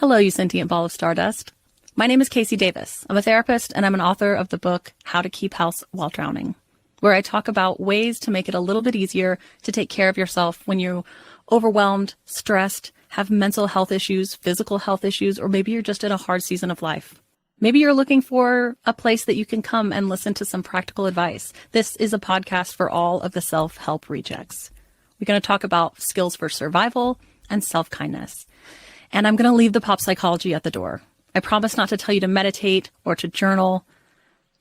Hello, you sentient ball of stardust. My name is Casey Davis. I'm a therapist and I'm an author of the book How to Keep House While Drowning, where I talk about ways to make it a little bit easier to take care of yourself when you're overwhelmed, stressed, have mental health issues, physical health issues, or maybe you're just in a hard season of life. Maybe you're looking for a place that you can come and listen to some practical advice. This is a podcast for all of the self-help rejects. We're going to talk about skills for survival and self-kindness. And I'm going to leave the pop psychology at the door. I promise not to tell you to meditate or to journal.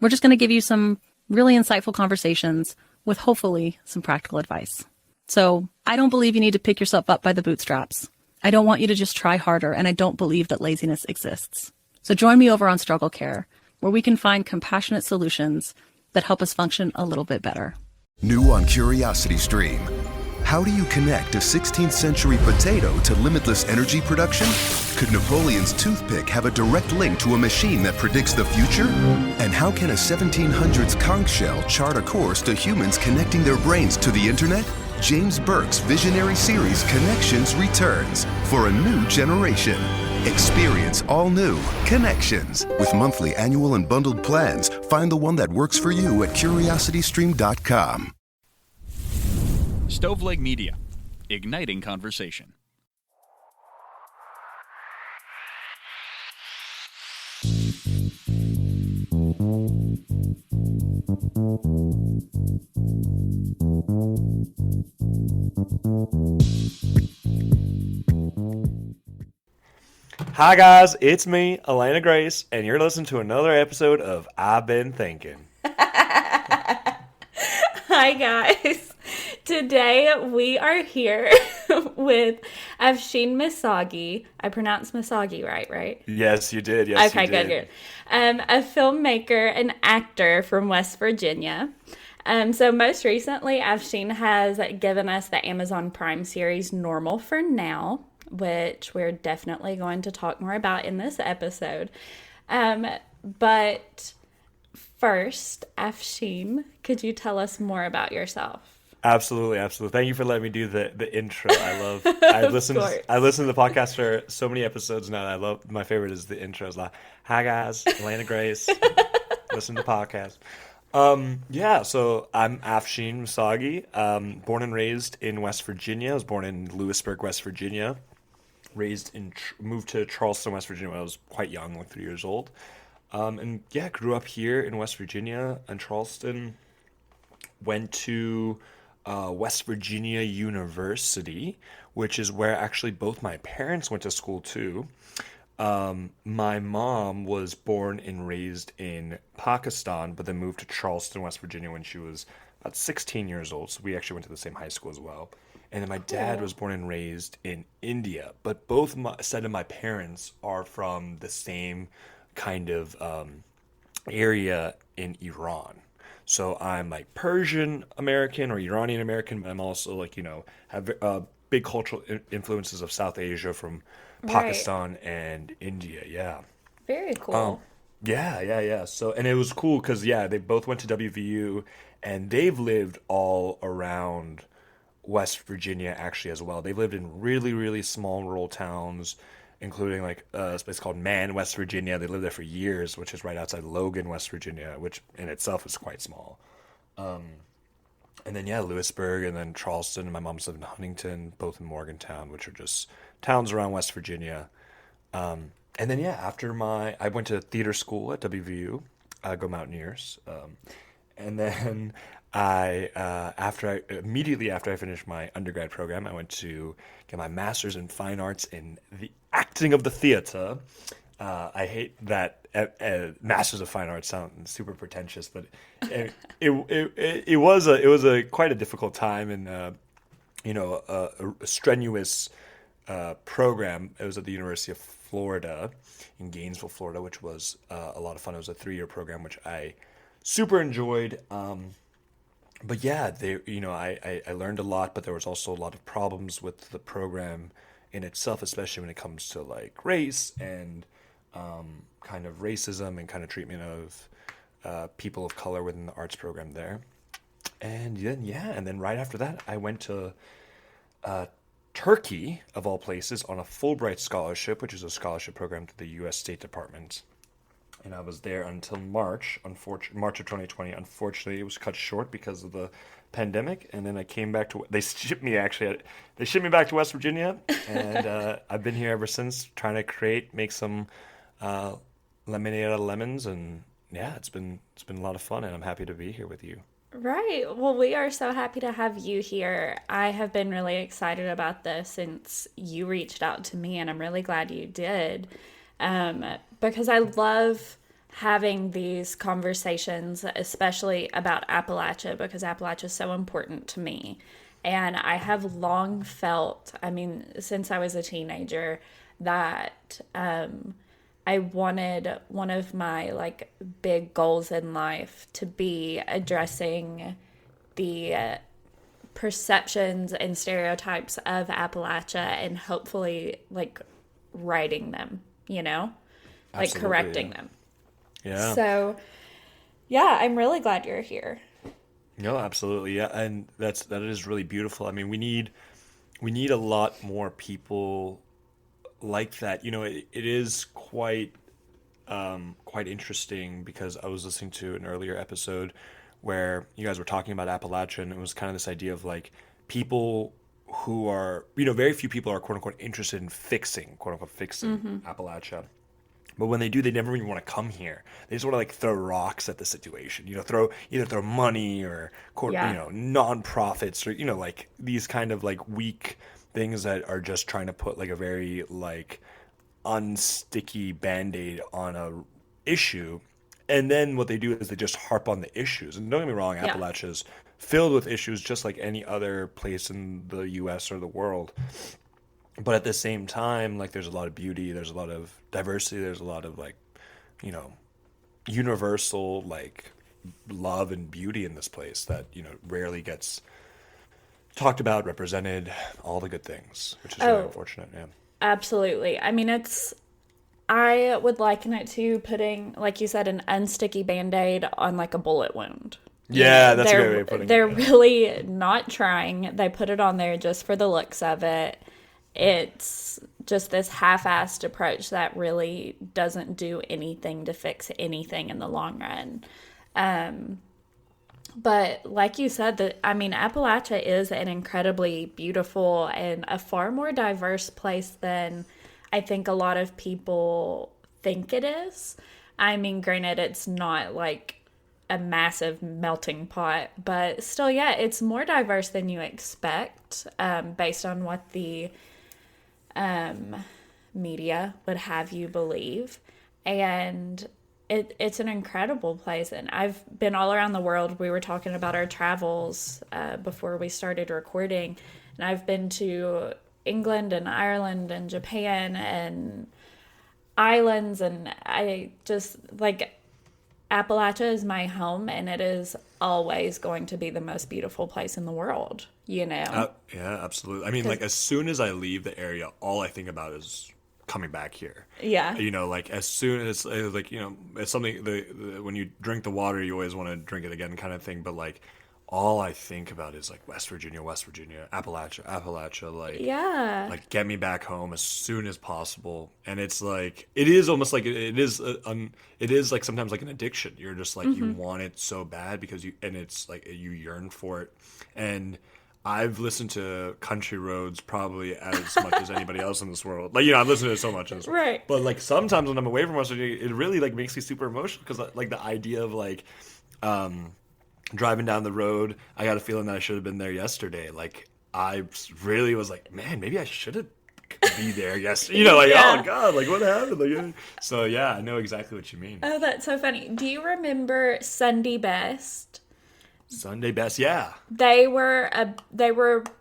We're just going to give you some really insightful conversations with hopefully some practical advice. So I don't believe you need to pick yourself up by the bootstraps. I don't want you to just try harder, and I don't believe that laziness exists. So join me over on Struggle Care, where we can find compassionate solutions that help us function a little bit better. New on Curiosity Stream. How do you connect a 16th century potato to limitless energy production? Could Napoleon's toothpick have a direct link to a machine that predicts the future? And how can a 1700s conch shell chart a course to humans connecting their brains to the internet? James Burke's visionary series Connections returns for a new generation. Experience all new Connections. With monthly, annual, and bundled plans, find the one that works for you at curiositystream.com. Stoveleg Media, igniting conversation. Hi guys, it's me, Elena Grace, and you're listening to another episode of I've Been Thinking. Hi guys. Today we are here with Afsheen Misaghi. I pronounced Misaghi right? Yes, you did. Yes, okay, you did. Good. A filmmaker and actor from West Virginia. So most recently, Afsheen has given us the Amazon Prime series Normal for Now, which we're definitely going to talk more about in this episode. But first, Afsheen, could you tell us more about yourself? Absolutely. Thank you for letting me do the intro. I listen to the podcast for so many episodes now. My favorite is the intros. Like, hi guys, Elena Grace, listen to the podcast. So I'm Afsheen Misaghi, born and raised in West Virginia. I was born in Lewisburg, West Virginia. Moved to Charleston, West Virginia when I was quite young, like 3 years old. Grew up here in West Virginia and Charleston. Went to West Virginia University, which is where actually both my parents went to school too. My mom was born and raised in Pakistan, but then moved to Charleston, West Virginia when she was about 16 years old. So we actually went to the same high school as well. And then my dad was born and raised in India, but both set of my parents are from the same kind of area in Iran. So I'm like Persian American or Iranian American, but I'm also have big cultural influences of South Asia from Pakistan and India. Yeah. Very cool. Yeah. So, and it was cool because, they both went to WVU and they've lived all around West Virginia actually as well. They've lived in really, really small rural towns, including like a place called Man, West Virginia. They lived there for years, which is right outside Logan, West Virginia, which in itself is quite small. And then, Lewisburg, and then Charleston, and my mom's lived in Huntington, both in Morgantown, which are just towns around West Virginia. And then, I went to theater school at WVU, Go Mountaineers. And then immediately after I finished my undergrad program, I went to get my master's in fine arts in the acting of the theater. I hate that Masters of Fine Arts sound super pretentious, but it was quite a difficult time and a strenuous program. It was at the University of Florida in Gainesville, Florida, which was a lot of fun. It was a 3-year program, which I super enjoyed. But I learned a lot, but there was also a lot of problems with the program in itself, especially when it comes to like race and kind of racism and kind of treatment of people of color within the arts program there. And then right after that, I went to Turkey, of all places, on a Fulbright scholarship, which is a scholarship program to the U.S. State Department. And I was there until March, March of 2020. Unfortunately, it was cut short because of the pandemic. And then I came back to, they shipped me back to West Virginia. And I've been here ever since, trying to make some lemonade out of lemons. And yeah, it's been a lot of fun, and I'm happy to be here with you. Right. Well, we are so happy to have you here. I have been really excited about this since you reached out to me, and I'm really glad you did. Because I love having these conversations, especially about Appalachia, because Appalachia is so important to me. And I have long felt, I mean, since I was a teenager, that I wanted one of my like big goals in life to be addressing the perceptions and stereotypes of Appalachia and hopefully like righting them, you know, like Absolutely, correcting yeah. them. Yeah. So, yeah, I'm really glad you're here. No, absolutely. Yeah. And that is really beautiful. I mean, we need a lot more people like that. You know, it is quite interesting, because I was listening to an earlier episode where you guys were talking about Appalachia, and it was kind of this idea of like people who are, very few people are quote unquote interested in quote unquote fixing Appalachia. But when they do, they never even want to come here. They just want to like throw rocks at the situation, throw money or nonprofits, or like these kind of like weak things that are just trying to put like a very like unsticky band-aid on a issue. And then what they do is they just harp on the issues. And don't get me wrong, Appalachia is filled with issues just like any other place in the US or the world. But at the same time, like there's a lot of beauty, there's a lot of diversity, there's a lot of like, universal like love and beauty in this place that, rarely gets talked about, represented, all the good things, which is really unfortunate. Yeah. Absolutely. I mean, I would liken it to putting, like you said, an unsticky Band-Aid on like a bullet wound. Yeah, that's a great way of putting it. They're really not trying. They put it on there just for the looks of it. It's just this half-assed approach that really doesn't do anything to fix anything in the long run. But like you said, Appalachia is an incredibly beautiful and a far more diverse place than I think a lot of people think it is. I mean, granted, it's not like a massive melting pot, but still, yeah, it's more diverse than you expect, based on what the media would have you believe. And it's an incredible place. And I've been all around the world. We were talking about our travels before we started recording. And I've been to England and Ireland and Japan and islands. And I just like Appalachia is my home, and it is always going to be the most beautiful place in the world, Yeah, absolutely. I mean, like as soon as I leave the area, all I think about is coming back here. Yeah. Like as soon as like, it's something when you drink the water, you always want to drink it again kind of thing. But like all I think about is like West Virginia, Appalachia, like get me back home as soon as possible. And it's like it is almost like it is like sometimes like an addiction. You're just like you want it so bad because it's like you yearn for it. And I've listened to Country Roads probably as much as anybody else in this world. Like, I've listened to it so much in this world. Right. But like sometimes when I'm away from West Virginia, it really like makes me super emotional because like the idea of like driving down the road, I got a feeling that I should have been there yesterday. Like I really was like, man, maybe I should have be there yesterday. Oh God, like what happened? Like, so yeah, I know exactly what you mean. Oh, that's so funny. Do you remember Sunday Best? Sunday Best, yeah. They were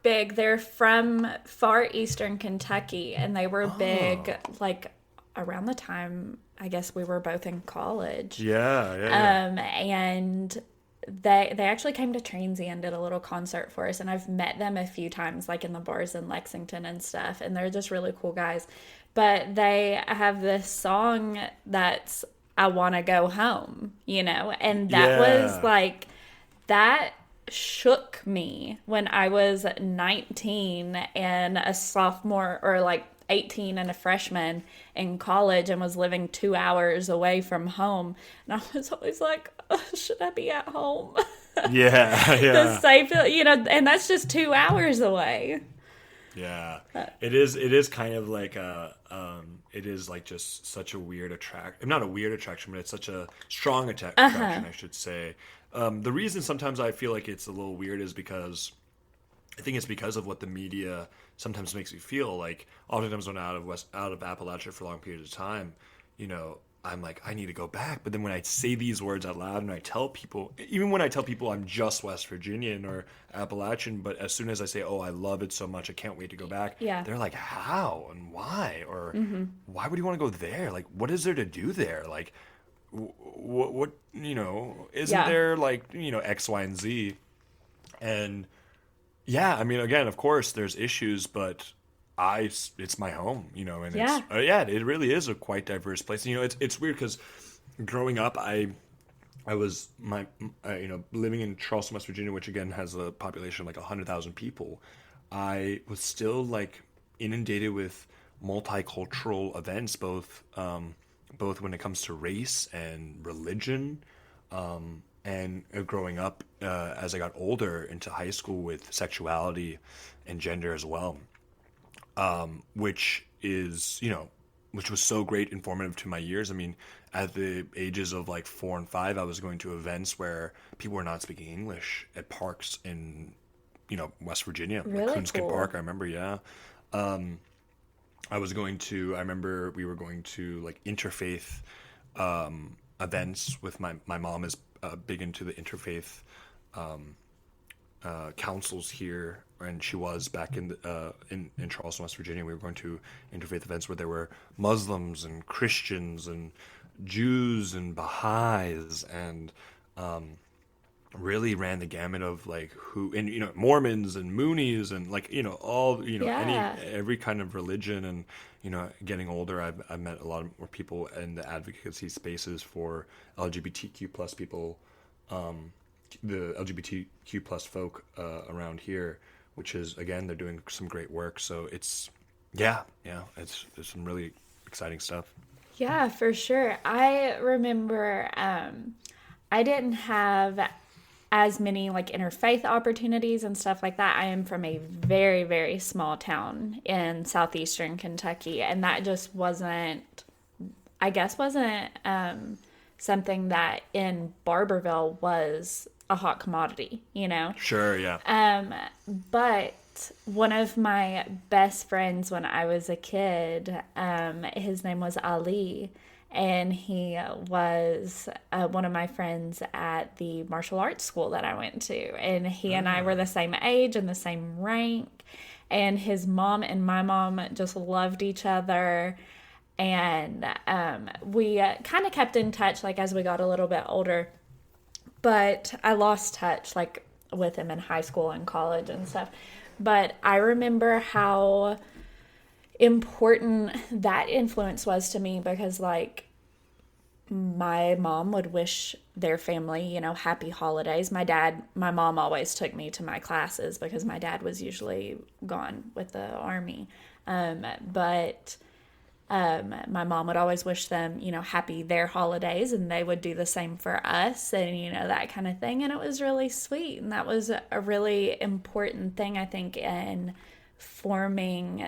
big. They're from far eastern Kentucky, and they were big like around the time I guess we were both in college. Yeah. And they actually came to Transy and did a little concert for us, and I've met them a few times like in the bars in Lexington and stuff, and they're just really cool guys. But they have this song that's I Wanna Go Home, and that was like that shook me when I was 19 and a sophomore, or like 18 and a freshman in college, and was living 2 hours away from home. And I was always like, oh, should I be at home? Yeah, yeah. The safe, and that's just 2 hours away. Yeah, it is kind of like it is like just such a weird attraction. Not a weird attraction, but it's such a strong attraction, I should say. The reason sometimes I feel like it's a little weird is because I think it's because of what the media sometimes makes me feel. Like oftentimes when I'm out of Appalachia for long periods of time, I'm like, I need to go back. But then when I say these words out loud and I tell people, even when I tell people I'm just West Virginian or Appalachian, but as soon as I say, oh, I love it so much, I can't wait to go back, they're like, how and why? Or why would you want to go there? Like, what is there to do there? Like, what isn't there like, X, Y, and Z? And yeah, I mean, again, of course, there's issues, but it's my home, and it really is a quite diverse place. It's weird because growing up, I was living in Charleston, West Virginia, which again has a population of like 100,000 people. I was still like inundated with multicultural events, both when it comes to race and religion, and growing up as I got older into high school with sexuality and gender as well. Which was so great, informative to my years. I mean, at the ages of like 4 and 5, I was going to events where people were not speaking English at parks in, West Virginia, really like Coonskin cool. Park. I remember, I remember we were going to like interfaith events with my mom is big into the interfaith councils here, and she was back in Charleston, West Virginia. We were going to interfaith events where there were Muslims and Christians and Jews and Baha'is, and really ran the gamut of like Mormons and Moonies and like all every kind of religion. And getting older, I've met a lot more people in the advocacy spaces for LGBTQ plus people, the LGBTQ plus folk around here, which is, again, they're doing some great work. So it's some really exciting stuff. Yeah, for sure. I remember I didn't have as many like interfaith opportunities and stuff like that. I am from a very, very small town in southeastern Kentucky, and that just wasn't something that in Barberville was a hot commodity, Sure, yeah. But one of my best friends when I was a kid, his name was Ali, and he was one of my friends at the martial arts school that I went to. And he and I were the same age and the same rank. And his mom and my mom just loved each other. And we kind of kept in touch like as we got a little bit older. But I lost touch like with him in high school and college and stuff. But I remember how important that influence was to me, because like my mom would wish their family, happy holidays. My mom always took me to my classes because my dad was usually gone with the army. But my mom would always wish them, happy their holidays, and they would do the same for us, and, that kind of thing. And it was really sweet. And that was a really important thing, I think, in forming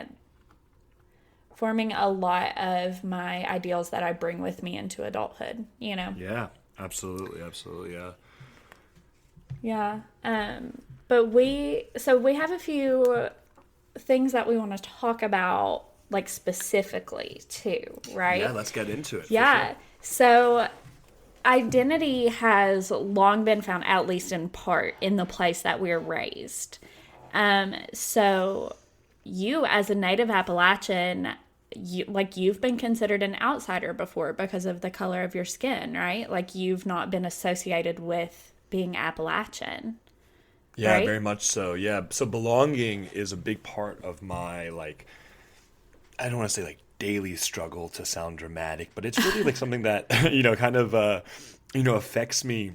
a lot of my ideals that I bring with me into adulthood, Yeah, absolutely, yeah. Yeah. But we have a few things that we want to talk about, like specifically too, right? Yeah, let's get into it. Yeah. Sure. So identity has long been found, at least in part, in the place that we're raised. So you, as a native Appalachian, you've been considered an outsider before because of the color of your skin, right? Like you've not been associated with being Appalachian. Yeah, right? very much so. Yeah. So belonging is a big part of my, like, I don't want to say like daily struggle to sound dramatic, but it's really like something that, kind of, affects me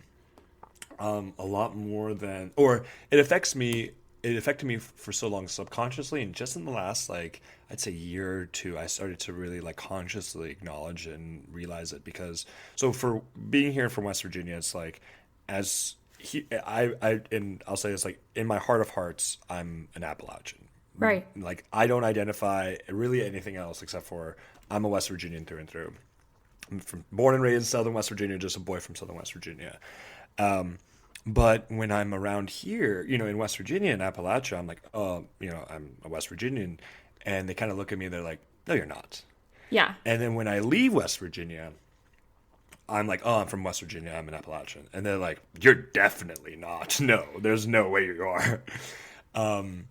A lot more than, or it affects me. It affected me for so long subconsciously, and just in the last, like, I'd say year or two, I started to really like consciously acknowledge and realize it. Because so for being here from West Virginia, it's like, as and I'll say this, like, in my heart of hearts, I'm an Appalachian. Right. Like, I don't identify really anything else except for I'm a West Virginian through and through. Born and raised in Southern West Virginia, just a boy from Southern West Virginia. But when I'm around here, in West Virginia and Appalachia, I'm like, oh, I'm a West Virginian. And they kind of look at me, they're like, no, you're not. Yeah. And then when I leave West Virginia, I'm like, oh, I'm from West Virginia, I'm an Appalachian. And they're like, you're definitely not. No, there's no way you are. And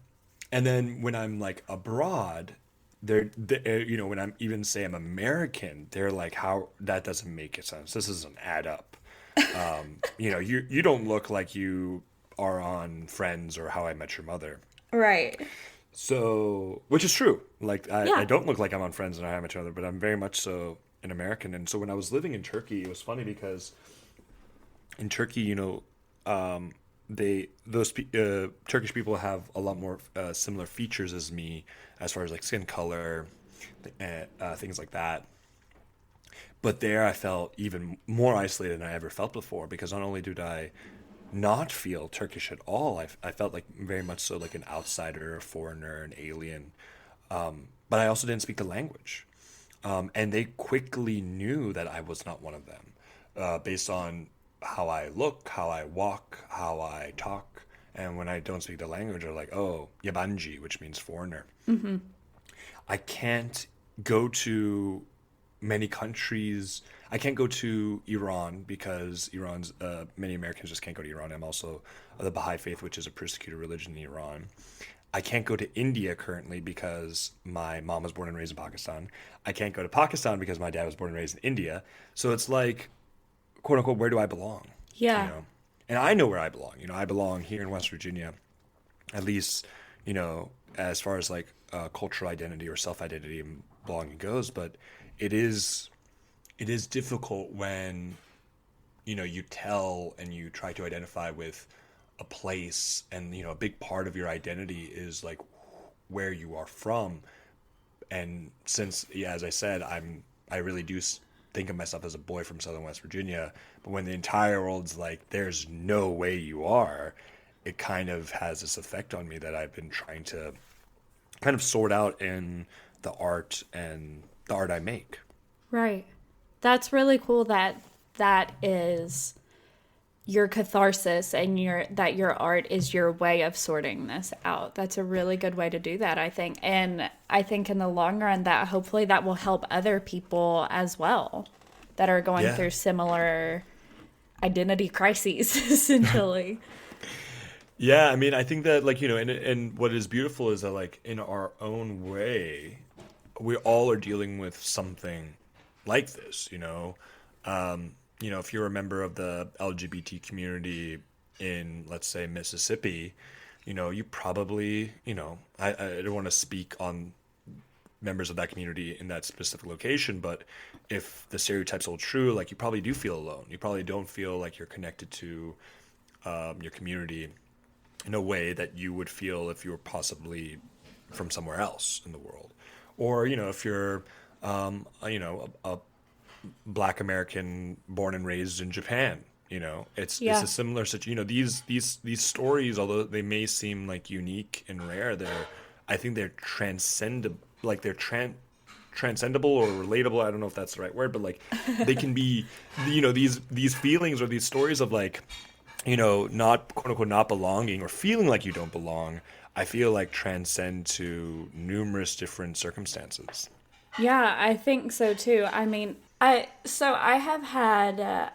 then when I'm like abroad, when I'm even say I'm American, they're like, how, that doesn't make sense. This doesn't add up. You don't look like you are on Friends or How I Met Your Mother. Right. So, which is true. Like, Yeah. I don't look like I'm on Friends and How I Met Your Mother, but I'm very much so an American. And so when I was living in Turkey, it was funny because in Turkey, Turkish people have a lot more similar features as me as far as like skin color, things like that. But there I felt even more isolated than I ever felt before, because not only did I not feel Turkish at all, I felt like very much so like an outsider, a foreigner, an alien. But I also didn't speak the language. And they quickly knew that I was not one of them, based on how I look, how I walk, how I talk. And when I don't speak the language, they're like, oh, yabancı, which means foreigner. Mm-hmm. I can't go to many countries. I can't go to Iran because many Americans just can't go to Iran. I'm also of the Baha'i faith, which is a persecuted religion in Iran. I can't go to India currently because my mom was born and raised in Pakistan. I can't go to Pakistan because my dad was born and raised in India. So it's like, quote unquote, where do I belong? Yeah. And I know where I belong. I belong here in West Virginia, at least, as far as like cultural identity or self-identity and belonging goes. But it is difficult when, you tell and you try to identify with a place, and, a big part of your identity is like where you are from. And since, as I said, I really do think of myself as a boy from Southern West Virginia, but when the entire world's like, there's no way you are, it kind of has this effect on me that I've been trying to kind of sort out in the art I make. Right. That's really cool that is your catharsis, and your art is your way of sorting this out. That's a really good way to do that, I think. And I think in the long run that hopefully that will help other people as well that are going through similar identity crises, essentially. Yeah, I mean, I think that, like, and what is beautiful is that, like, in our own way, we all are dealing with something like this, if you're a member of the LGBT community in, let's say, Mississippi, you probably, I don't want to speak on members of that community in that specific location, but if the stereotypes hold true, like, you probably do feel alone. You probably don't feel like you're connected to your community in a way that you would feel if you were possibly from somewhere else in the world. Or, if you're, a Black American born and raised in Japan, it's a similar situation. These stories, although they may seem like unique and rare, I think they're transcendable, like they're transcendable or relatable. I don't know if that's the right word, but like they can be, these feelings or these stories of like, not, quote unquote, not belonging or feeling like you don't belong, I feel like transcend to numerous different circumstances. Yeah, I think so too. I mean, I have had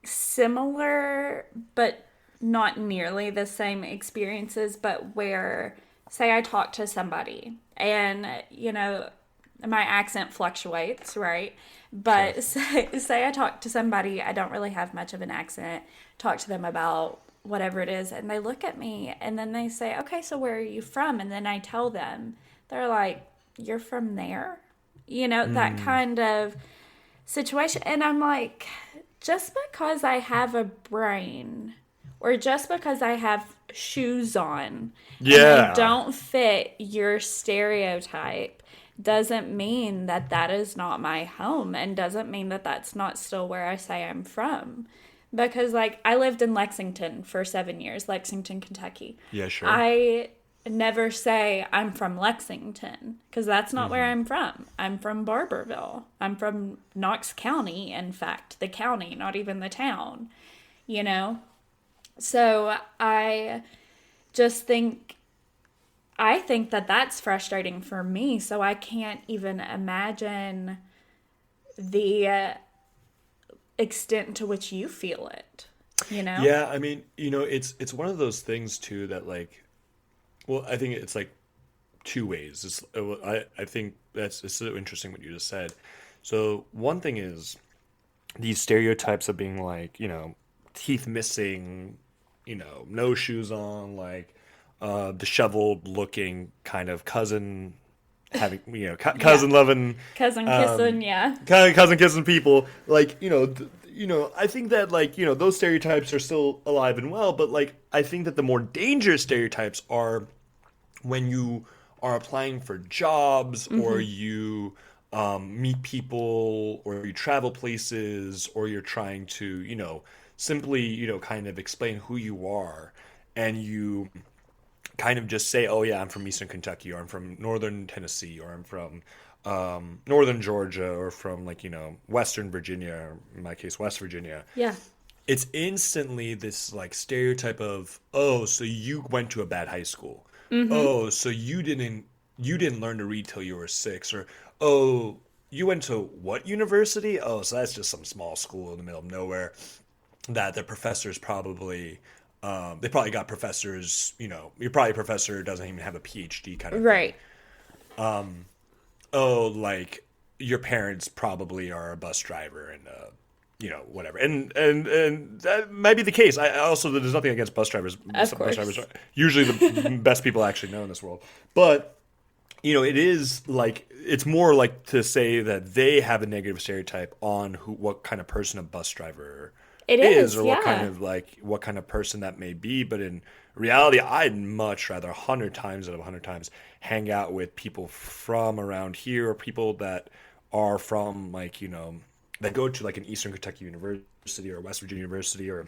similar but not nearly the same experiences, but where, say, I talk to somebody and, my accent fluctuates, right? But say I talk to somebody, I don't really have much of an accent, talk to them about whatever it is, and they look at me and then they say, okay, so where are you from? And then I tell them, they're like, you're from there? That kind of situation. And I'm like, just because I have a brain or just because I have shoes on and I don't fit your stereotype doesn't mean that that is not my home and doesn't mean that that's not still where I say I'm from. Because, like, I lived in Lexington for 7 years, Lexington, Kentucky. Yeah, sure. I never say I'm from Lexington because that's not where I'm from. I'm from Barberville. I'm from Knox County, in fact, the county, not even the town, you know? So I just think, I think that that's frustrating for me. So I can't even imagine the extent to which you feel it, you know? Yeah, I mean, you know, it's one of those things too that like, well, I think it's like two ways. I think it's so interesting what you just said. So one thing is these stereotypes of being like, you know, teeth missing, you know, no shoes on, like disheveled looking kind of cousin having, you know, cousin loving, Cousin kissing, yeah. cousin kissing people, like, you know, I think that, like, you know, those stereotypes are still alive and well, but like I think that the more dangerous stereotypes are when you are applying for jobs or you meet people or you travel places or you're trying to, you know, simply, you know, kind of explain who you are and you kind of just say, oh yeah, I'm from Eastern Kentucky, or I'm from Northern Tennessee, or I'm from Northern Georgia, or from, like, you know, Western Virginia, or in my case, West Virginia. Yeah. It's instantly this like stereotype of, oh, so you went to a bad high school. Oh, so you didn't learn to read till you were 6, or oh, you went to what university? Oh, so that's just some small school in the middle of nowhere that the professors probably they probably got professors, you know, your probably professor doesn't even have a PhD kind of Right. thing. Oh, like your parents probably are a bus driver and you know, whatever. And that might be the case. I also, there's nothing against bus drivers. Of Bus course. drivers are usually the best people I actually know in this world. But you know, it is like, it's more like to say that they have a negative stereotype on what kind of person a bus driver It is, or yeah. what kind of person that may be. But in reality, I'd much rather 100 times out of 100 times hang out with people from around here, or people that are from, like, you know, that go to like an Eastern Kentucky University or West Virginia University, or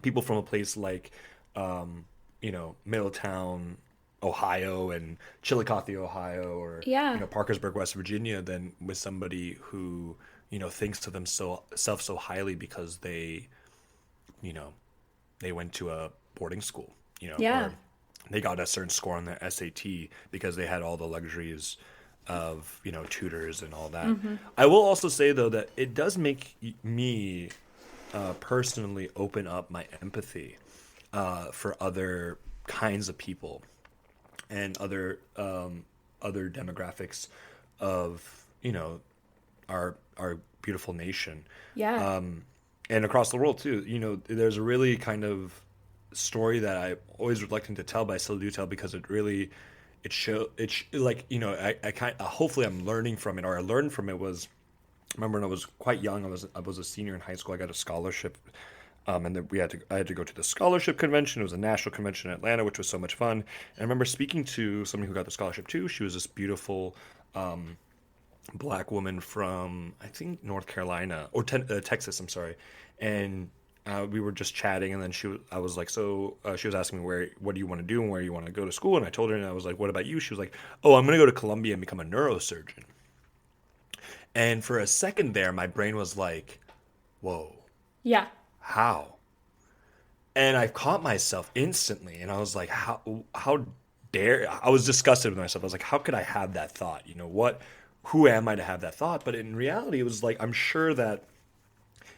people from a place like you know, Middletown, Ohio, and Chillicothe, Ohio, or Yeah. you know, Parkersburg, West Virginia, than with somebody who, you know, thinks to themself so highly because they, you know, they went to a boarding school, you know, Yeah. or they got a certain score on their SAT because they had all the luxuries of, you know, tutors and all that. I will also say though that it does make me personally open up my empathy for other kinds of people and other demographics of, you know, our beautiful nation. Yeah. And across the world too. You know, there's a really kind of story that I'm always reluctant to tell, but I still do tell because it really, like, you know, I kind of, hopefully I'm learning from it, or I learned from it was, I remember when I was quite young, I was a senior in high school, I got a scholarship. And then I had to go to the scholarship convention. It was a national convention in Atlanta, which was so much fun. And I remember speaking to somebody who got the scholarship too. She was this beautiful black woman from, I think, North Carolina or Texas. I'm sorry. And we were just chatting, and then I was like, so she was asking me what do you want to do and where you want to go to school. And I told her, and I was like, what about you? She was like, oh, I'm going to go to Columbia and become a neurosurgeon. And for a second there, my brain was like, whoa. Yeah. How? And I caught myself instantly, and I was like, how dare, I was disgusted with myself. I was like, how could I have that thought? You know, who am I to have that thought? But in reality, it was like, I'm sure that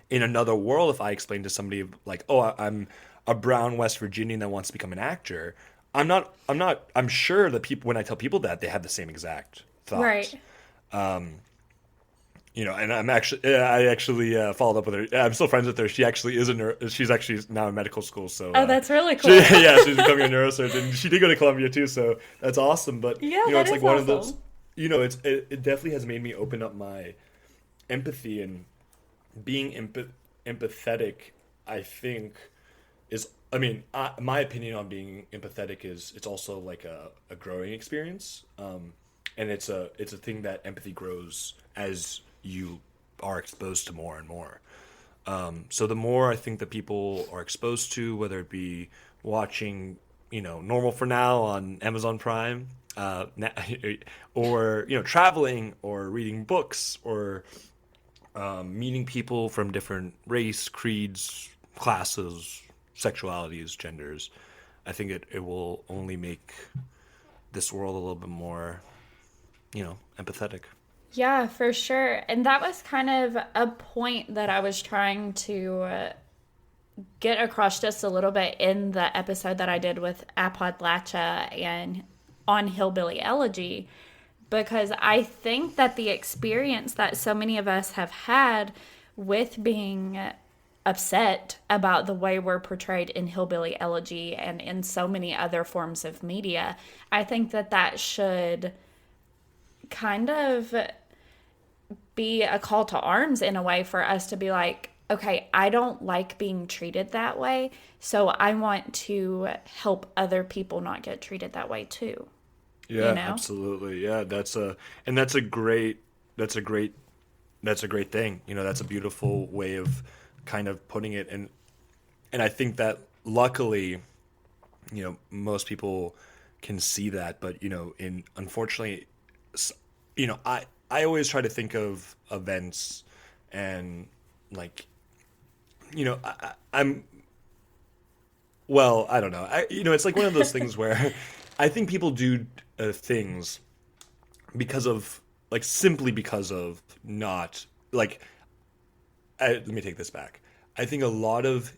in another world, if I explained to somebody like, oh, I'm a brown West Virginian that wants to become an actor, I'm sure that people, when I tell people that, they have the same exact thought. Right. You know, and I actually followed up with her. I'm still friends with her. She actually is she's actually now in medical school. So That's really cool. she's becoming a neurosurgeon. She did go to Columbia too, so that's awesome. But Yeah, you know, it's that like is one of awesome. those. You know, it definitely has made me open up my empathy and being empathetic, I think, is, I mean, my opinion on being empathetic is it's also like a growing experience. And it's a thing that empathy grows as you are exposed to more and more. So the more I think that people are exposed to, whether it be watching, Normal for Now on Amazon Prime, or traveling or reading books or meeting people from different race, creeds, classes, sexualities, genders, I think it will only make this world a little bit more, empathetic. Yeah, for sure. And that was kind of a point that I was trying to get across just a little bit in the episode that I did with Appalachia and on Hillbilly Elegy, because I think that the experience that so many of us have had with being upset about the way we're portrayed in Hillbilly Elegy and in so many other forms of media, I think that should kind of be a call to arms in a way for us to be like, okay, I don't like being treated that way, so I want to help other people not get treated that way too. Yeah, absolutely. Yeah, that's a great thing. That's a beautiful way of kind of putting it, and I think that luckily, most people can see that, but unfortunately, I always try to think of events and like, I'm, well, I don't know. It's like one of those things where I think people do things because of, like, simply because of not, like, let me take this back. I think a lot of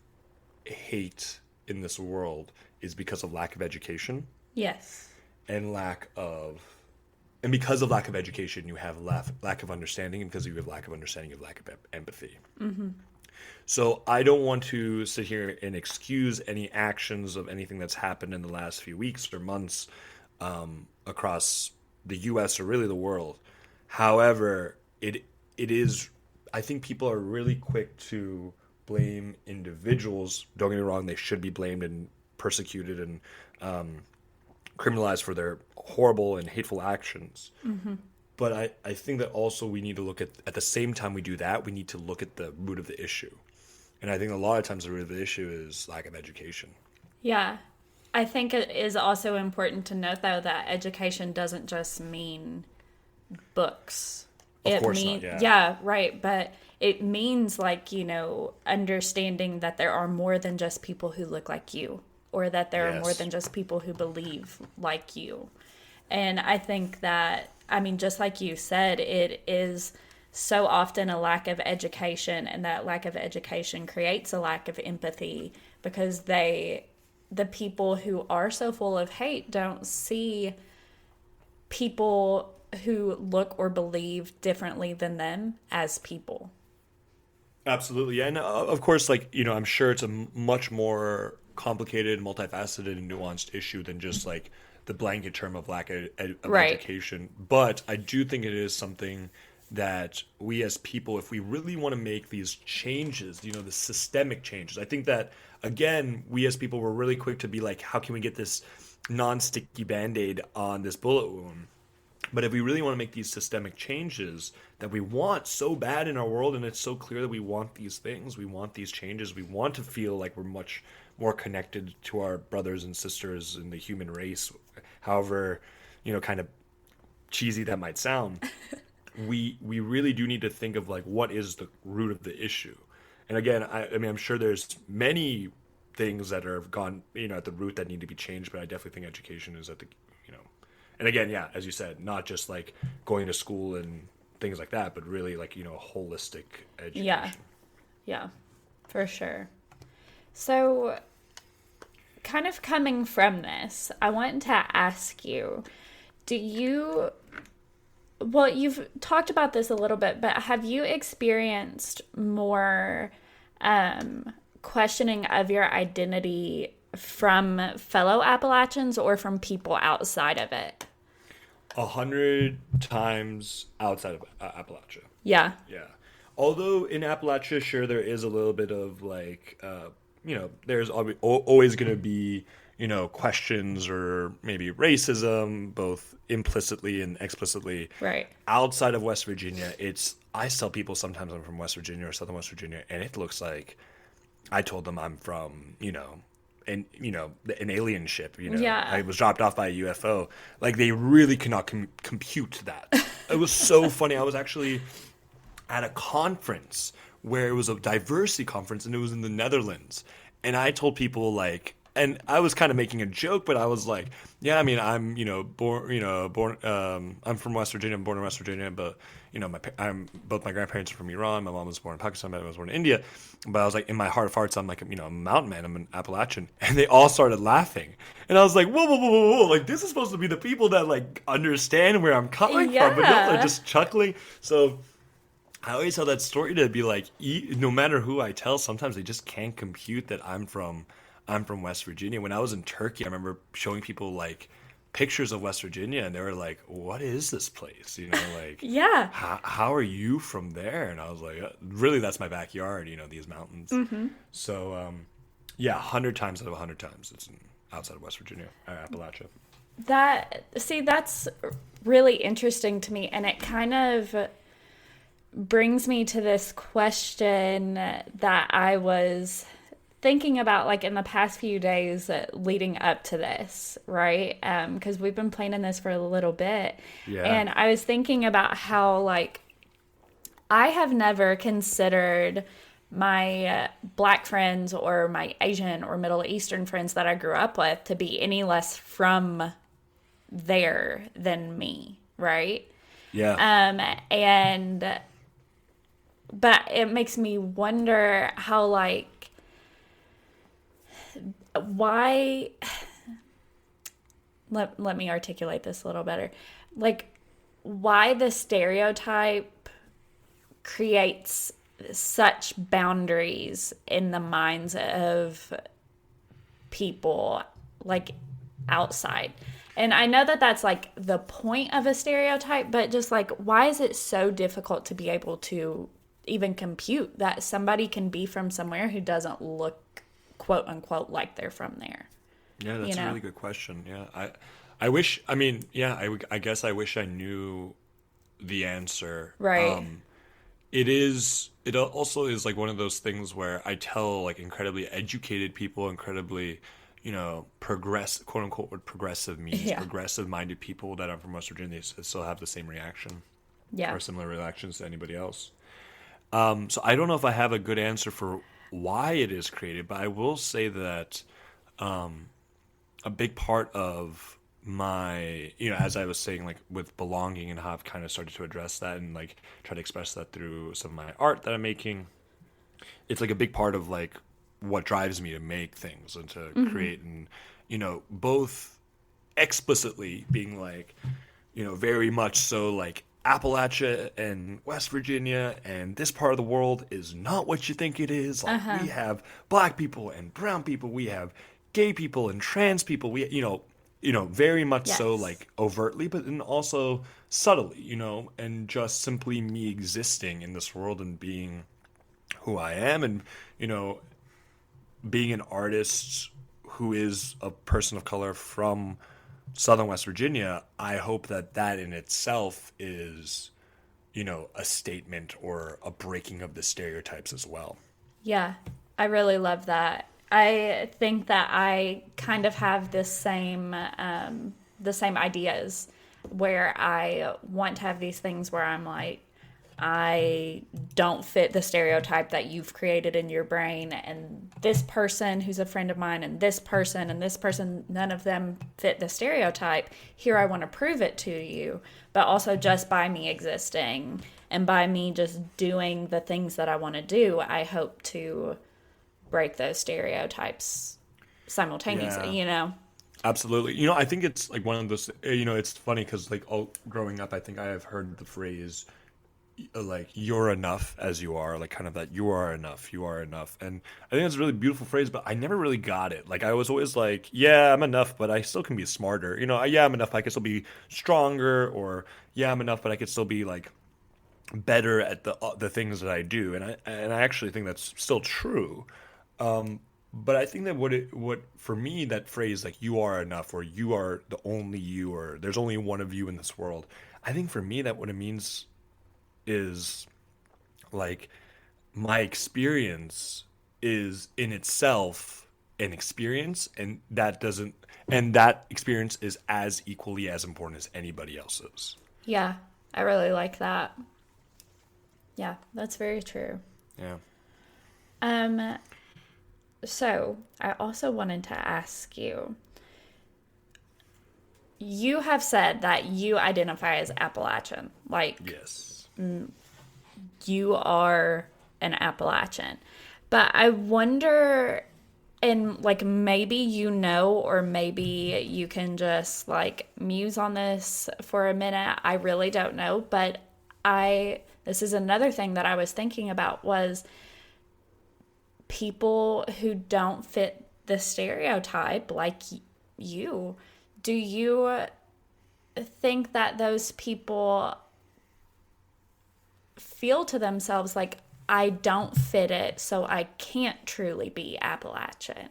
hate in this world is because of lack of education. Yes. And because of lack of education, you have lack of understanding, and because you have lack of understanding, you have lack of empathy. Mm-hmm. So I don't want to sit here and excuse any actions of anything that's happened in the last few weeks or months across the U.S. or really the world. However, it is, I think people are really quick to blame individuals. Don't get me wrong, they should be blamed and persecuted and criminalized for their horrible and hateful actions. Mm-hmm. But I think that also we need to look at the same time we do that, we need to look at the root of the issue. And I think a lot of times the root of the issue is lack of education. Yeah. I think it is also important to note, though, that education doesn't just mean books. Of course not, yeah. Yeah, right. But it means, like, understanding that there are more than just people who look like you, or that there are more than just people who believe like you. And I think that, I mean, just like you said, it is so often a lack of education, and that lack of education creates a lack of empathy, because the people who are so full of hate don't see people who look or believe differently than them as people. Absolutely. Yeah. And of course, like, I'm sure it's a much more complicated, multifaceted, and nuanced issue than just like the blanket term of lack of education. But I do think it is something that we as people, if we really want to make these changes, the systemic changes, I think that, again, we as people were really quick to be like, how can we get this non-sticky Band-Aid on this bullet wound? But if we really want to make these systemic changes that we want so bad in our world, and it's so clear that we want these things, we want these changes, we want to feel like we're much more connected to our brothers and sisters in the human race, however, kind of cheesy that might sound, we really do need to think of, like, what is the root of the issue. And again, I mean, I'm sure there's many things that are gone, at the root that need to be changed, but I definitely think education is at the, and again, yeah, as you said, not just like going to school and things like that, but really like, holistic education. Yeah, for sure. So kind of coming from this, I want to ask you, you've talked about this a little bit, but have you experienced more questioning of your identity from fellow Appalachians or from people outside of it? 100 times outside of Appalachia. Yeah. Yeah. although in Appalachia, sure, there is a little bit of like, there's always going to be, questions or maybe racism, both implicitly and explicitly. Right. Outside of West Virginia, I tell people sometimes I'm from West Virginia or Southern West Virginia, and it looks like I told them I'm from, an alien ship. Yeah. I was dropped off by a UFO. Like, they really cannot compute that. It was so funny. I was actually at a conference where it was a diversity conference, and it was in the Netherlands. And I told people, like, and I was kind of making a joke, but I was like, yeah, I mean, I'm, I'm from West Virginia. I'm born in West Virginia, but, both my grandparents are from Iran. My mom was born in Pakistan, but I was born in India. But I was like, in my heart of hearts, I'm like, I'm a mountain man. I'm an Appalachian. And they all started laughing. And I was like, whoa, whoa, whoa, whoa, whoa. Like, this is supposed to be the people that, like, understand where I'm coming from. But no, they're just chuckling. So I always tell that story to be like, no matter who I tell, sometimes they just can't compute that I'm from West Virginia. When I was in Turkey, I remember showing people like pictures of West Virginia, and they were like, "What is this place?" Like, yeah. How are you from there? And I was like, "Really, that's my backyard. These mountains." Mm-hmm. So, 100 times out of 100 times, it's outside of West Virginia or Appalachia. That's really interesting to me, and it kind of brings me to this question that I was thinking about, like, in the past few days leading up to this, right? Because we've been planning this for a little bit. Yeah. And I was thinking about how, like, I have never considered my Black friends or my Asian or Middle Eastern friends that I grew up with to be any less from there than me, right? Yeah. But it makes me wonder how, like, why, let me articulate this a little better. Like, why the stereotype creates such boundaries in the minds of people, like, outside. And I know that that's, like, the point of a stereotype, but just, like, why is it so difficult to be able to even compute that somebody can be from somewhere who doesn't look, quote unquote, like they're from there? Yeah, that's a really good question. Yeah, I wish. I mean, yeah, I guess I wish I knew the answer. Right. It also is like one of those things where I tell like incredibly educated people, incredibly, quote unquote, progressive means progressive minded people that are from West Virginia still have the same reaction. Yeah. Or similar reactions to anybody else. So I don't know if I have a good answer for why it is created, but I will say that a big part of my, as I was saying, like with belonging and how I've kind of started to address that and like try to express that through some of my art that I'm making, it's like a big part of like what drives me to make things and to create, and both explicitly being like, very much so like Appalachia and West Virginia and this part of the world is not what you think it is. Like we have Black people and brown people, we have gay people and trans people, we very much so like overtly, but then also subtly, and just simply me existing in this world and being who I am, and being an artist who is a person of color from Southern West Virginia. I hope that in itself is, a statement or a breaking of the stereotypes as well. Yeah, I really love that. I think that I kind of have the same ideas where I want to have these things where I'm like, I don't fit the stereotype that you've created in your brain, and this person who's a friend of mine and this person, none of them fit the stereotype. Here, I want to prove it to you, but also just by me existing and by me just doing the things that I want to do, I hope to break those stereotypes simultaneously, Absolutely. I think it's like one of those, it's funny because like all growing up, I think I have heard the phrase, like, you're enough as you are, like kind of that you are enough. And I think it's a really beautiful phrase, but I never really got it. Like I was always like, yeah, I'm enough, but I still can be smarter. Yeah, I'm enough, but I can still be stronger, or yeah, I'm enough, but I could still be like, better at the things that I do, and I actually think that's still true. But I think that what for me, that phrase like "you are enough" or "you are the only you" or "there's only one of you in this world," I think for me that what it means is like my experience is in itself an experience, and that experience is as equally as important as anybody else's. Yeah, I really like that. Yeah, that's very true. Yeah. So I also wanted to ask you, you have said that you identify as Appalachian. Like, Yes. you are an Appalachian. But I wonder, and like maybe you know, or maybe you can just like muse on this for a minute. I really don't know. But this is another thing that I was thinking about was people who don't fit the stereotype like you. Do you think that those people feel to themselves like, I don't fit it, so I can't truly be Appalachian?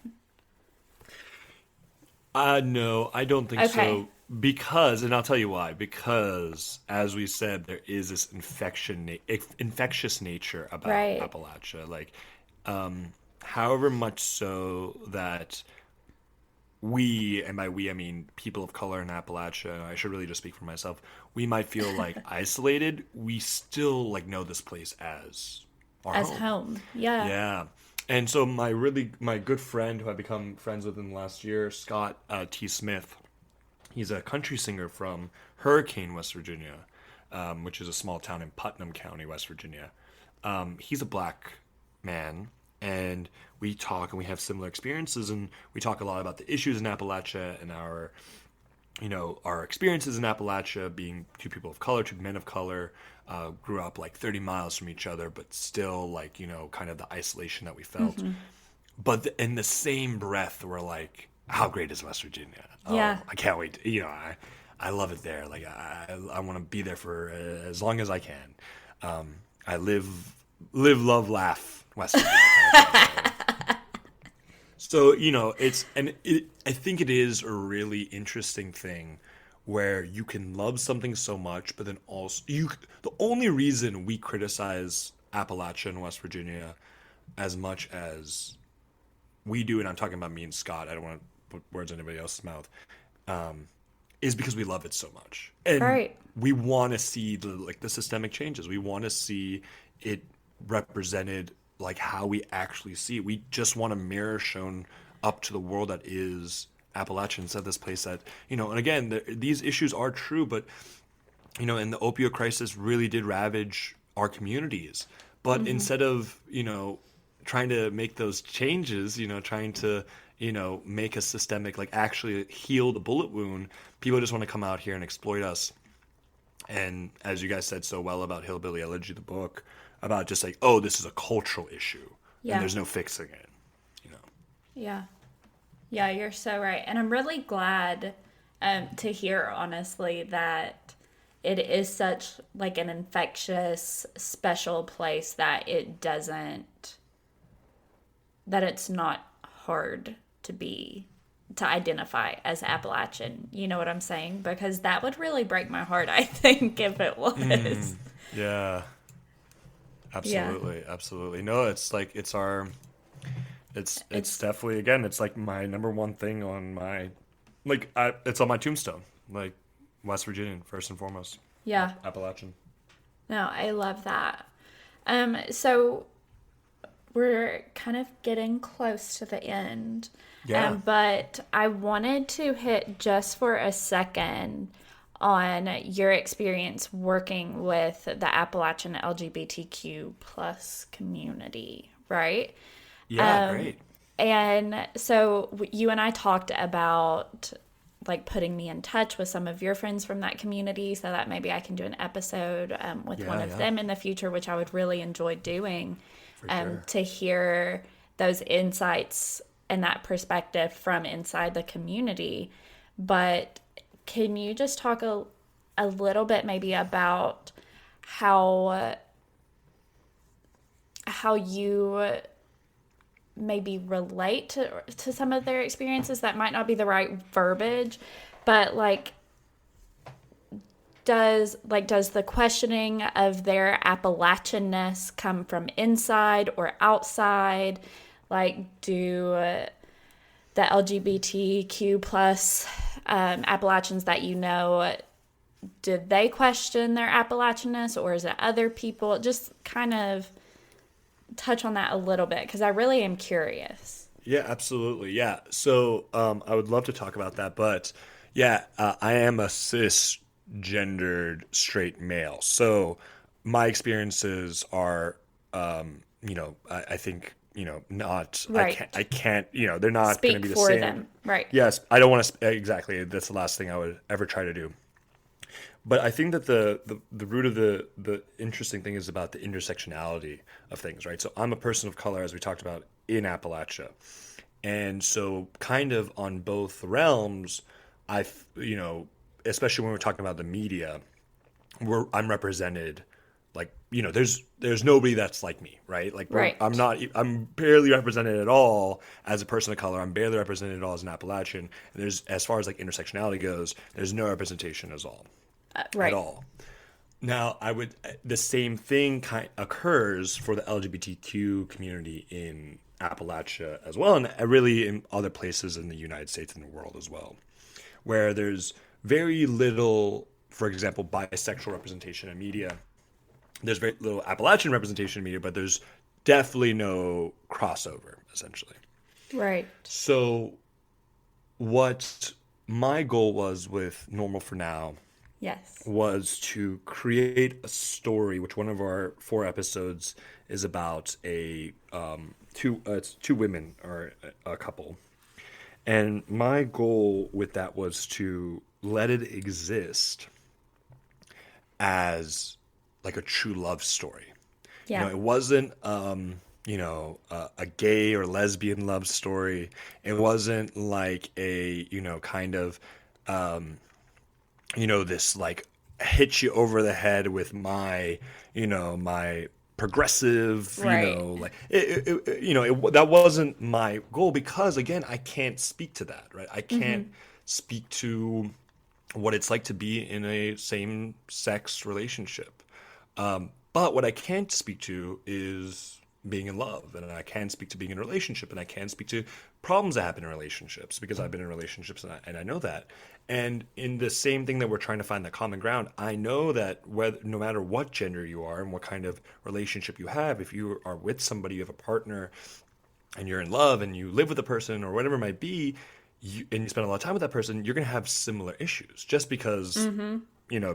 No, I don't think Okay. so. Because, and I'll tell you why. Because, as we said, there is this infectious nature about Right. Appalachia. Like, however much so that we, and by we I mean people of color in Appalachia, I should really just speak for myself, we might feel like isolated, we still like know this place as our As home. home. Yeah. Yeah. And so my good friend who I've become friends with in the last year, Scott T. Smith, he's a country singer from Hurricane, West Virginia, which is a small town in Putnam County, West Virginia. He's a black man, and we talk and we have similar experiences, and we talk a lot about the issues in Appalachia and our experiences in Appalachia, being two people of color, two men of color, grew up like 30 miles from each other, but still like, kind of the isolation that we felt. But in the same breath, we're like, how great is West Virginia? Yeah. I can't wait. I love it there. Like I want to be there for as long as I can. I live, love, laugh, West Virginia. So, I think it is a really interesting thing where you can love something so much, but then also the only reason we criticize Appalachia and West Virginia as much as we do, and I'm talking about me and Scott, I don't want to put words in anybody else's mouth, is because we love it so much. And Right. we want to see the systemic changes. We want to see it represented like how we actually see it. We just want a mirror shown up to the world that is Appalachia, instead of this place that, and again, these issues are true, but, and the opioid crisis really did ravage our communities. But instead of, trying to make those changes, trying to, make a systemic, like actually heal the bullet wound, people just want to come out here and exploit us. And as you guys said so well about Hillbilly Elegy, the book, about just like, oh, this is a cultural issue, Yeah. and there's no fixing it, Yeah. Yeah, you're so right. And I'm really glad to hear, honestly, that it is such like an infectious, special place that that it's not hard to identify as Appalachian. You know what I'm saying? Because that would really break my heart, I think, if it was. Yeah. Absolutely. Absolutely. No, it's like, it's definitely, again, it's like my number one thing on my, it's on my tombstone, like West Virginian, first and foremost. Yeah. Appalachian. No, I love that. So we're kind of getting close to the end. Yeah. But I wanted to hit just for a second on your experience working with the Appalachian LGBTQ plus community, right? Yeah, great. And so you and I talked about like putting me in touch with some of your friends from that community so that maybe I can do an episode with one of them in the future, which I would really enjoy doing, Sure. to hear those insights and that perspective from inside the community. But can you just talk a little bit maybe about how you maybe relate to some of their experiences. That might not be the right verbiage, but like does the questioning of their Appalachianness come from inside or outside? Like, do the LGBTQ plus Appalachians that you know, did they question their Appalachianness, or is it other people? Just kind of touch on that a little bit, because I really am curious. Yeah, absolutely. Yeah. So I would love to talk about that, but yeah, I am a cisgendered straight male. So my experiences are, I think, not, Right. I can't, they're not going to Speak be the for same. them. Right. Yes, I don't want to, exactly. That's the last thing I would ever try to do. But I think that the root of the interesting thing is about the intersectionality of things, right? So I'm a person of color, as we talked about, in Appalachia. And so kind of on both realms, especially when we're talking about the media, I'm represented like, there's nobody that's like me, right? Like Right. I'm barely represented at all as a person of color. I'm barely represented at all as an Appalachian. And there's, as far as like intersectionality goes, there's no representation Right. at all. Now, the same thing occurs for the LGBTQ community in Appalachia as well, and really in other places in the United States and the world as well, where there's very little, for example, bisexual representation in media. There's very little Appalachian representation in media, but there's definitely no crossover, essentially. Right. So, what my goal was with Normal for Now Yes. was to create a story, which one of our 4 episodes is about it's 2 women or a couple. And my goal with that was to let it exist as like a true love story. Yeah. It wasn't a gay or lesbian love story. It wasn't like a, kind of this like hit you over the head with my, my progressive, Right. like that wasn't my goal, because again, I can't speak to that, right? I can't speak to what it's like to be in a same sex relationship. But what I can't speak to is being in love, and I can speak to being in a relationship, and I can speak to problems that happen in relationships, because I've been in relationships and I know that. And in the same thing that we're trying to find the common ground, I know that no matter what gender you are and what kind of relationship you have, if you are with somebody, you have a partner, and you're in love, and you live with a person or whatever it might be, and you spend a lot of time with that person, you're going to have similar issues. Just because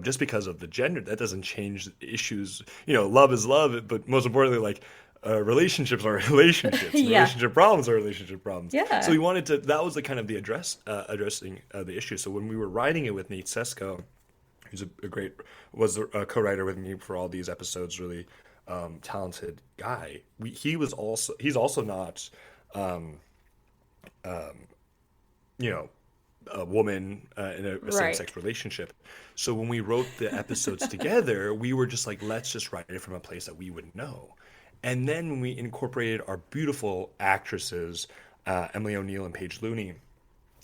just because of the gender, that doesn't change the issues. Love is love, but most importantly, like relationships are relationships. Yeah. Relationship problems are relationship problems. Yeah. So we wanted to. That was the kind of the addressing the issue. So when we were writing it with Nate Sesko, who's was a co-writer with me for all these episodes, really talented guy. He's also not a woman in a Right. same-sex relationship. So when we wrote the episodes together, we were just like, let's just write it from a place that we would know. And then when we incorporated our beautiful actresses, Emily O'Neill and Paige Looney,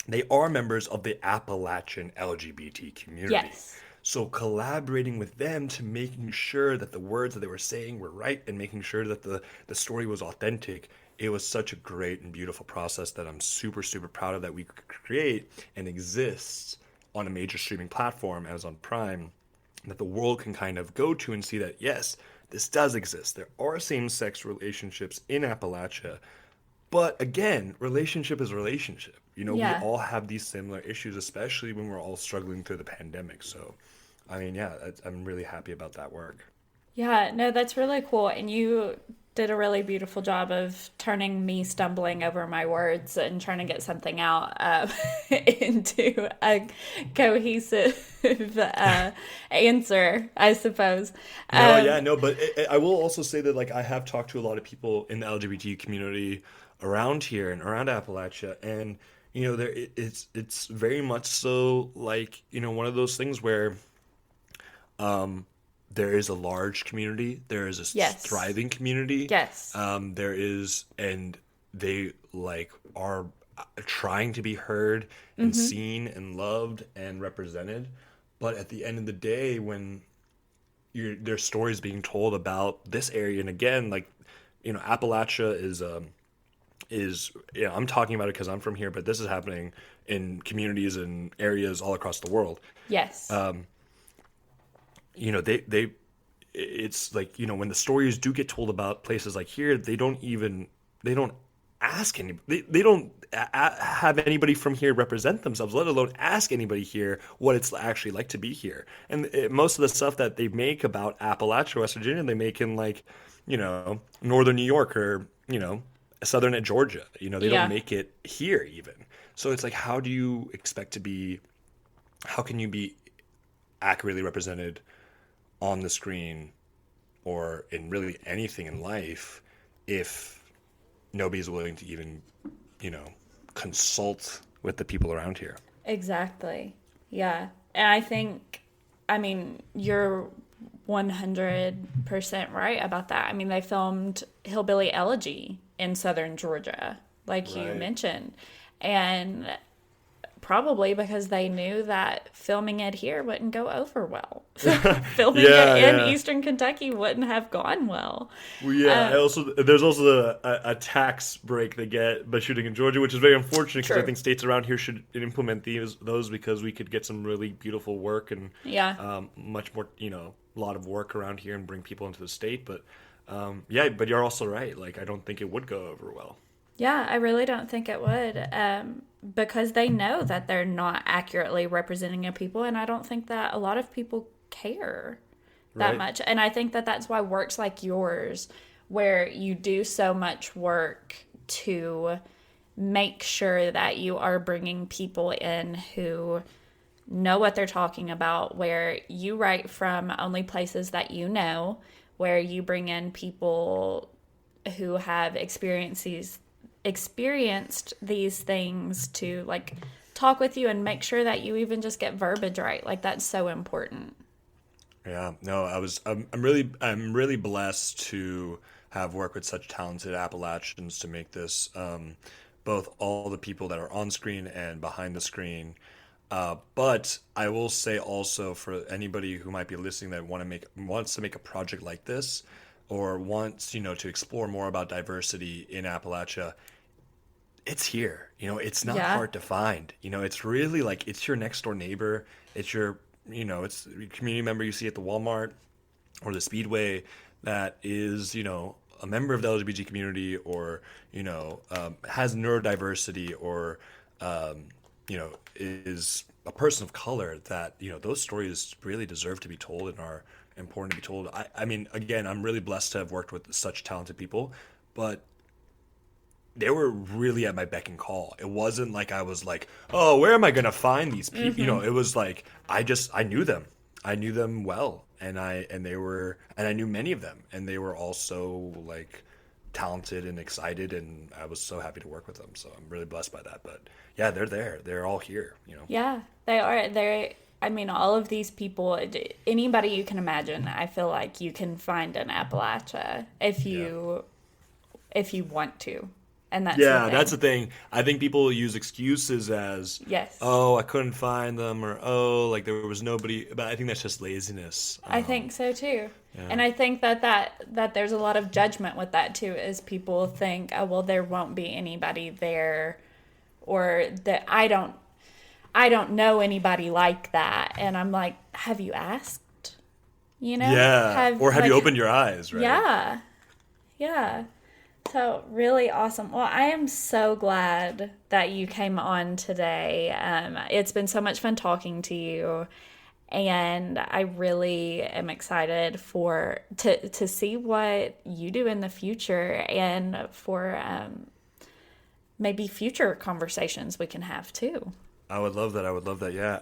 they are members of the Appalachian LGBT community. Yes. So collaborating with them to making sure that the words that they were saying were right and making sure that the story was authentic, it was such a great and beautiful process that I'm super, super proud of, that we could create and exists on a major streaming platform, Amazon Prime, that the world can kind of go to and see that, yes, this does exist. There are same-sex relationships in Appalachia. But again, relationship is relationship. Yeah. We all have these similar issues, especially when we're all struggling through the pandemic. So, I mean, yeah, I'm really happy about that work. Yeah, no, that's really cool. And you did a really beautiful job of turning me stumbling over my words and trying to get something out into a cohesive answer, I suppose. But I will also say that, like, I have talked to a lot of people in the LGBT community around here and around Appalachia, and it's very much so like one of those things where there is a large community. There is a Yes. thriving community. Yes. There is, and they like are trying to be heard and seen and loved and represented. But at the end of the day, when there's stories being told about this area, and again, like, Appalachia is I'm talking about it because I'm from here, but this is happening in communities and areas all across the world. Yes. They it's like, when the stories do get told about places like here, they don't ask they don't have anybody from here represent themselves, let alone ask anybody here what it's actually like to be here. And most of the stuff that they make about Appalachia, West Virginia, they make in, like, northern New York, or southern Georgia. They don't make it here even. So it's like, how can you be accurately represented on the screen or in really anything in life if nobody's willing to even, consult with the people around here? Exactly. Yeah. And I mean, you're 100% right about that. I mean, they filmed Hillbilly Elegy in southern Georgia, like you Right. mentioned. And probably because they knew that filming it here wouldn't go over well. Filming Yeah, it in yeah. Eastern Kentucky wouldn't have gone well. Well, yeah. There's also a tax break they get by shooting in Georgia, which is very unfortunate because I True. think states around here should implement those because we could get some really beautiful work and Yeah. much more, a lot of work around here and bring people into the state. But yeah, but you're also right. Like, I don't think it would go over well. Yeah, I really don't think it would, because they know that they're not accurately representing a people, and I don't think that a lot of people care that Right. much. And I think that that's why works like yours, where you do so much work to make sure that you are bringing people in who know what they're talking about, where you write from only places that you know, where you bring in people who have experienced these things to, like, talk with you and make sure that you even just get verbiage right. Like, that's so important. Yeah, no, I'm really blessed to have worked with such talented Appalachians to make this, both all the people that are on screen and behind the screen. But I will say also, for anybody who might be listening that wants to make a project like this, or wants, to explore more about diversity in Appalachia, it's here. It's not Yeah. hard to find. It's really like, it's your next door neighbor. It's your, it's a community member you see at the Walmart or the Speedway that is, a member of the LGBT community, or, has neurodiversity, or, is a person of color, that, those stories really deserve to be told and are important to be told. I mean, again, I'm really blessed to have worked with such talented people, but they were really at my beck and call. It wasn't like I was like, oh, where am I going to find these people? It was like, I knew them. I knew them well. And I knew many of them, and they were also, like, talented and excited, and I was so happy to work with them. So I'm really blessed by that. But yeah, they're there. They're all here, Yeah, they are. I mean, all of these people, anybody you can imagine, I feel like you can find in Appalachia if you want to. And that's the thing. That's the thing. I think people use excuses as, Yes. oh, I couldn't find them, or, oh, like, there was nobody. But I think that's just laziness. I think so too. And I think that there's a lot of judgment with that too, is people think, oh, well, there won't be anybody there, or that I don't know anybody like that. And I'm like, have you asked? Yeah. Have you opened your eyes, right? Yeah. Yeah. So really awesome. Well, I am so glad that you came on today. It's been so much fun talking to you, and I really am excited to see what you do in the future, and for maybe future conversations we can have too. I would love that. Yeah.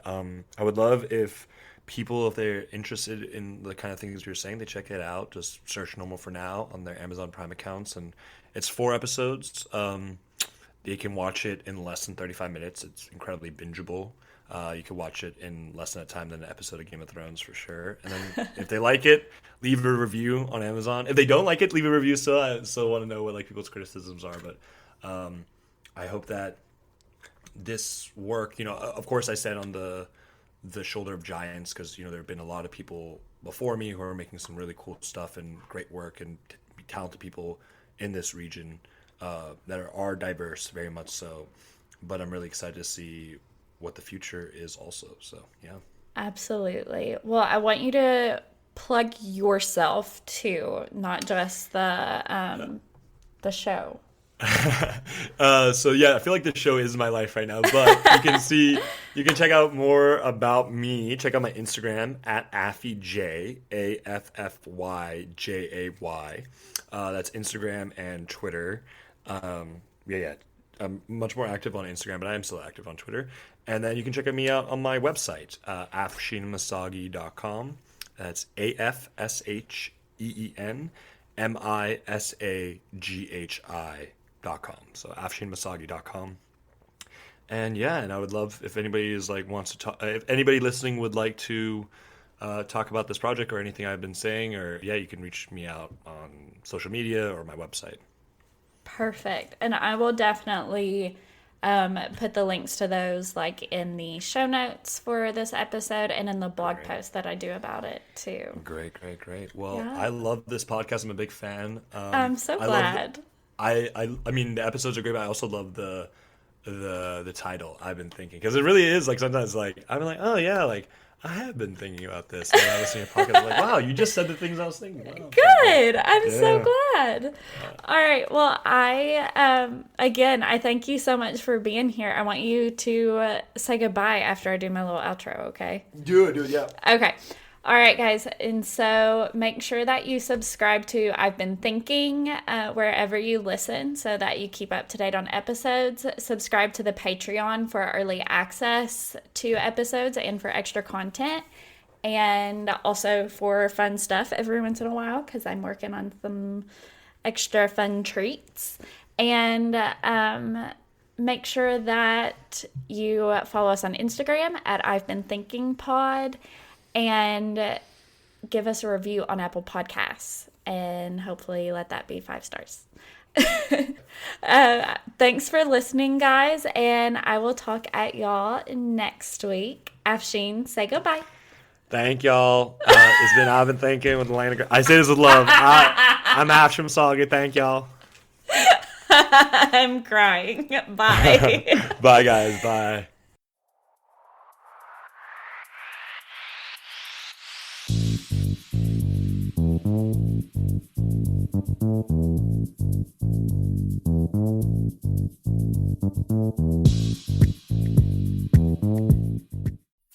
I would love if people, if they're interested in the kind of things you're saying, they check it out. Just search Normal for Now on their Amazon Prime accounts, and it's 4 episodes. They can watch it in less than 35 minutes. It's incredibly bingeable. You can watch it in less than a time than an episode of Game of Thrones for sure. And then if they like it, leave a review on Amazon. If they don't like it, leave a review still. I still want to know what like people's criticisms are. But I hope that this work, of course I stand on the shoulder of giants because, there have been a lot of people before me who are making some really cool stuff and great work and talented people in this region that are diverse, very much so. But I'm really excited to see what the future is also. So, yeah. Absolutely. Well, I want you to plug yourself too, not just the show. So yeah, I feel like the show is my life right now, but you can check out more about me. Check out my Instagram at AffyJ, AFFYJAY. That's Instagram and Twitter. Yeah. I'm much more active on Instagram, but I am still active on Twitter. And then you can check me out on my website, afsheenmisaghi.com. That's AFSHEENMISAGHI.com. So afsheenmisaghi.com. And I would love if anybody wants to talk. If anybody listening would like to talk about this project or anything I've been saying, or you can reach me out on social media or my website. Perfect. And I will definitely put the links to those in the show notes for this episode and in the blog post that I do about it too. Great. Well, I love this podcast. I'm a big fan. I'm so glad. I mean, the episodes are great, but I also love the title. I've been thinking, because it really is sometimes I'm like, oh yeah, I have been thinking about this. And I was listening to a podcast, I'm like, wow, you just said the things I was thinking. Wow, good. I'm so glad. All right. Well, I thank you so much for being here. I want you to say goodbye after I do my little outro, okay? Do it, yeah. Okay. All right, guys. And so make sure that you subscribe to I've Been Thinking wherever you listen so that you keep up to date on episodes. Subscribe to the Patreon for early access to episodes and for extra content. And also for fun stuff every once in a while because I'm working on some extra fun treats. And make sure that you follow us on Instagram at I've Been Thinking Pod. And give us a review on Apple Podcasts and hopefully let that be 5 stars. Thanks for listening, guys, and I will talk at y'all next week. Afsheen, say goodbye. Thank y'all. It's been I've Been Thinking with Elena. I say this with love. I'm Afsheen Misaghi. Thank y'all. I'm crying. Bye. Bye, guys. Bye.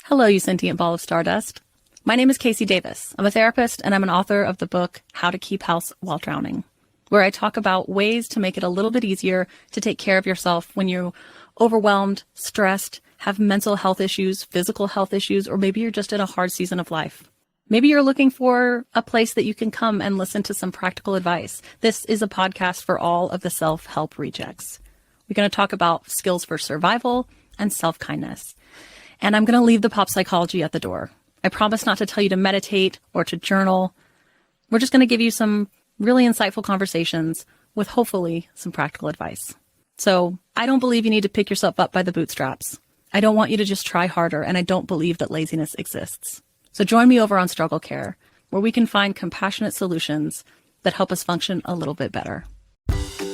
Hello, you sentient ball of stardust. My name is Casey Davis. I'm a therapist and I'm an author of the book How to Keep House While Drowning, where I talk about ways to make it a little bit easier to take care of yourself when you're overwhelmed, stressed, have mental health issues, physical health issues, or maybe you're just in a hard season of life. Maybe you're looking for a place that you can come and listen to some practical advice. This is a podcast for all of the self-help rejects. We're going to talk about skills for survival and self-kindness. And I'm going to leave the pop psychology at the door. I promise not to tell you to meditate or to journal. We're just going to give you some really insightful conversations with hopefully some practical advice. So I don't believe you need to pick yourself up by the bootstraps. I don't want you to just try harder, and I don't believe that laziness exists. So join me over on Struggle Care, where we can find compassionate solutions that help us function a little bit better.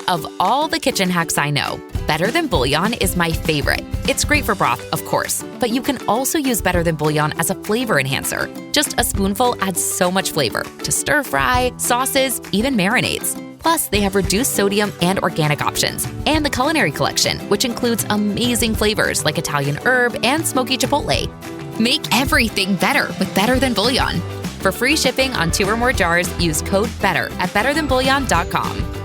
Of all the kitchen hacks I know, Better Than Bouillon is my favorite. It's great for broth, of course, but you can also use Better Than Bouillon as a flavor enhancer. Just a spoonful adds so much flavor to stir fry, sauces, even marinades. Plus, they have reduced sodium and organic options, and the Culinary Collection, which includes amazing flavors like Italian herb and smoky chipotle. Make everything better with Better Than Bouillon. For free shipping on 2 or more jars, use code BETTER at betterthanbouillon.com.